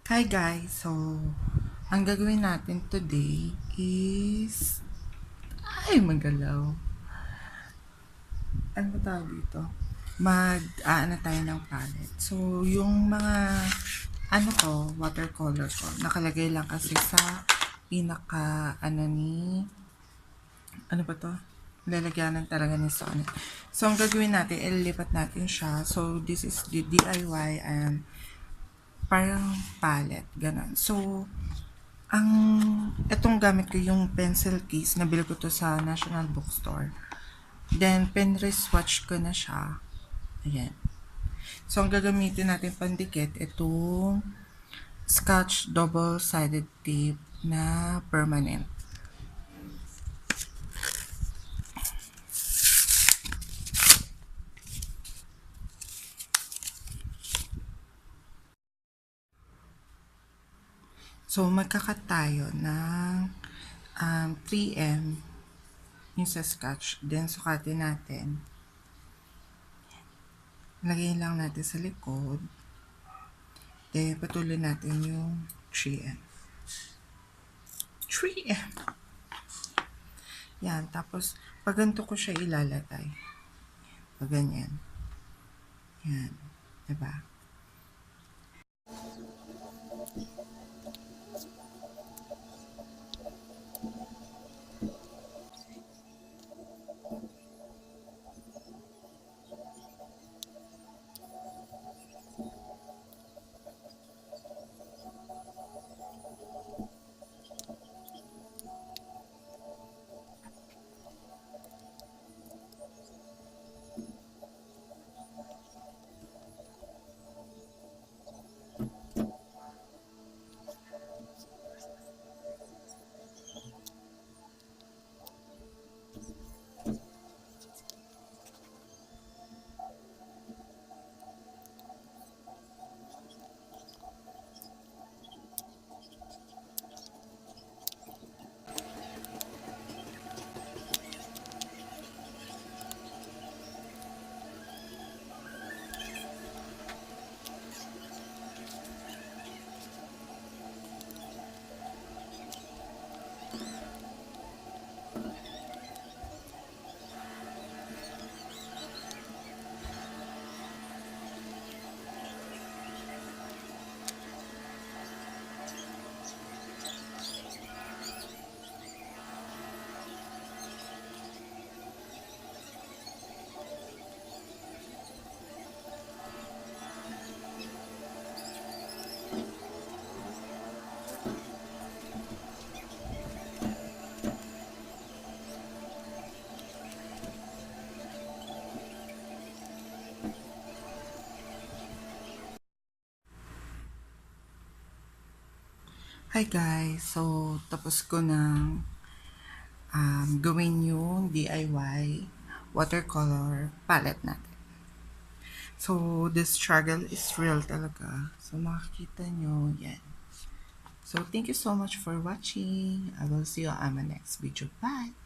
Hi guys! So, ang gagawin natin today is magalaw. Ano ba tawag dito? Ano tayo ng palette. So, yung mga watercolor ko, nakalagay lang kasi sa ano ba to? Lalagyanan talaga ni Sonic. So, ang gagawin natin, ililipat natin siya. So, this is the DIY and parang palette, ganun. So, itong gamit ko yung pencil case, nabili ko to sa National Bookstore. Then, swatch ko na siya. Ayan. So, ang gagamitin natin pandikit, itong Scotch double-sided tape na permanent. So, magkakat tayo ng 3M yung sa scotch. Then, sukatin natin. Lagay lang natin sa likod. Then, patuloy natin yung 3M. 3M! Yan. Tapos, pag ganito ko siya ilalagay. Pag ganyan. Yan. Diba? Hi guys! So, tapos ko ng gawin yung DIY watercolor palette natin. So, the struggle is real talaga. So, makikita nyo, yan. So, thank you so much for watching. I will see you on my next video. Bye!